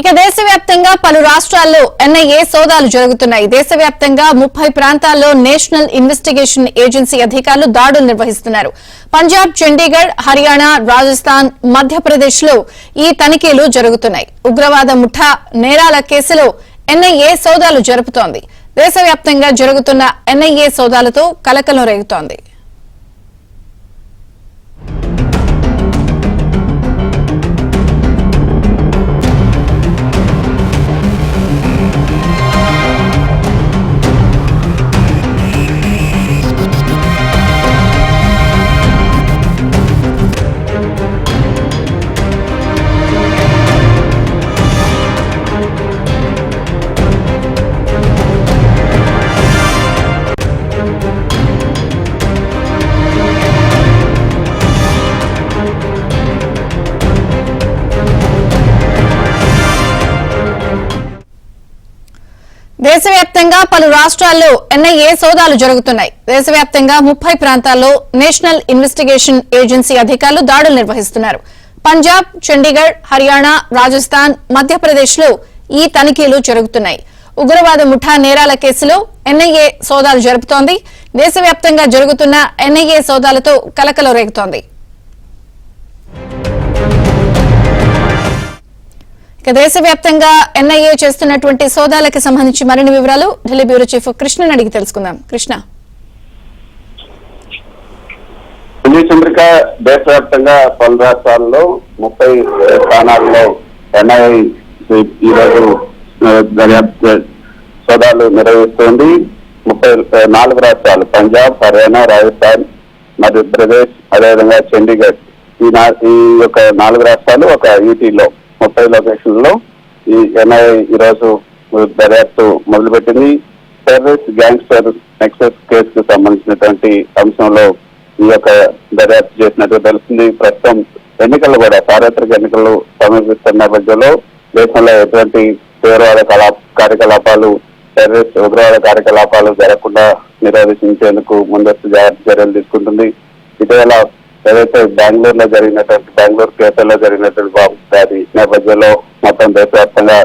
ఇక దేశవ్యాప్తంగా పలు రాష్ట్రాల్లో ఎన్ఐఏ సోదాలు జరుగుతున్నాయి. దేశవ్యాప్తంగా 30 ప్రాంతాల్లో నేషనల్ ఇన్వెస్టిగేషన్ ఏజెన్సీ అధికారులు దాడులు నిర్వహిస్తున్నారు. పంజాబ్, చండీగఢ్, హర్యానా, రాజస్థాన్, మధ్యప్రదేశ్ లో ఈ తనిఖీలు జరుగుతున్నాయి. ఉగ్రవాద ముఠా నేరాల కేసులో ఎన్ఐఏ సోదాలు జరుపుతోంది. దేశవ్యాప్తంగా జరుగుతున్న ఎన్ఐఏ సోదాలతో కలకలం రేగుతోంది. దేశవ్యాప్తంగా పలు రాష్ట్రాల్లో ఎన్ఐఏ సోదాలు జరుగుతున్నాయి. దేశవ్యాప్తంగా 30 ప్రాంతాల్లో నేషనల్ ఇన్వెస్టిగేషన్ ఏజెన్సీ అధికారులు దాడులు నిర్వహిస్తున్నారు. పంజాబ్, చండీగఢ్, హర్యానా, రాజస్థాన్, మధ్యప్రదేశ్ లో ఈ తనిఖీలు జరుగుతున్నాయి. ఉగ్రవాద ముఠా నేరాల కేసులో ఎన్ఐఏ సోదాలు జరుపుతోంది. దేశవ్యాప్తంగా జరుగుతున్న ఎన్ఐఏ సోదాలతో కలకలం రేగుతోంది. ఇక దేశవ్యాప్తంగా ఎన్ఐఏ చేస్తున్నటువంటి సోదాలకు సంబంధించి మరిన్ని వివరాలు ఢిల్లీ బ్యూరో చీఫ్ కృష్ణని అడిగి తెలుసుకుందాం. కృష్ణ, చంద్రిక, దేశవ్యాప్తంగా పలు రాష్ట్రాల్లో 30 స్థానాల్లో ఎన్ఐఏ ఈరోజు దర్యాప్తు సోదాలు నిర్వహిస్తోంది. 34 రాష్ట్రాలు పంజాబ్, హర్యానా, రాజస్థాన్, మధ్యప్రదేశ్, అదేవిధంగా చండీగఢ్, ఈ యొక్క 4 రాష్ట్రాలు ఒక యూటీలో 30 లొకేషన్లలో ఈ ఎన్ఐఏ ఈరోజు దర్యాప్తు మొదలుపెట్టింది. టెర్రరిస్ట్ గ్యాంగ్స్టర్ నెక్సస్ కేసుకు సంబంధించినటువంటి అంశంలో ఈ యొక్క దర్యాప్తు చేసినట్టు తెలుస్తుంది. ప్రస్తుతం ఎన్నికలు కూడా సార్వత్రిక ఎన్నికలు సమీపిస్తున్న నేపథ్యంలో దేశంలో ఎటువంటి తీవ్రవాద కార్యకలాపాలు, టెర్రరిస్ట్ ఉగ్రవాద కార్యకలాపాలు జరగకుండా నిరోధించేందుకు ముందస్తు జాగ్రత్త చర్యలు తీసుకుంటుంది. ఇటీవల ఏదైతే బెంగళూరు కేసులో జరిగినటువంటి బాంబు దాడి నేపథ్యంలో మొత్తం దేశవ్యాప్తంగా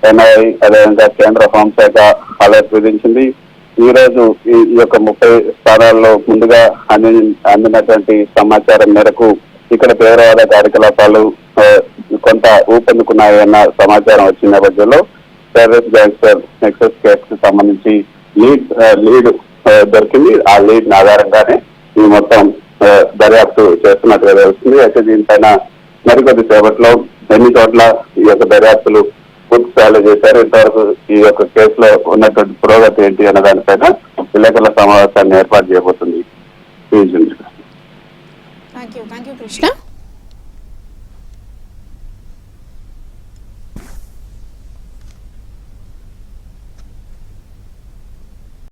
ఎన్ఐఏ అదేవిధంగా కేంద్ర హోంశాఖ అలర్ట్ విధించింది. ఈ రోజు ఈ యొక్క 30 స్థానాల్లో ముందుగా అందినటువంటి సమాచారం మేరకు ఇక్కడ తీవ్రవాద కార్యకలాపాలు కొంత ఊపందుకున్నాయన్న సమాచారం వచ్చిన నేపథ్యంలో టెర్రరిస్ట్ గ్యాంగ్స్టర్ నెక్సస్ కేసుకు సంబంధించి లీడ్ దొరికింది. ఆ లీడ్ ఆధారంగానే ఈ మొత్తం దర్యాప్తు చేస్తున్నట్టుగా తెలుస్తుంది. అయితే దీనిపైన మరికొద్ది సేపట్లో ఎన్ని చోట్ల ఈ యొక్క దర్యాప్తులు పూర్తి స్థాయిలో చేశారు, ఇంతవరకు ఈ యొక్క కేసులో ఉన్నటువంటి పురోగతి ఏంటి అన్న దానిపైన విలేకరుల సమావేశాన్ని ఏర్పాటు చేయబోతుంది. కృష్ణ.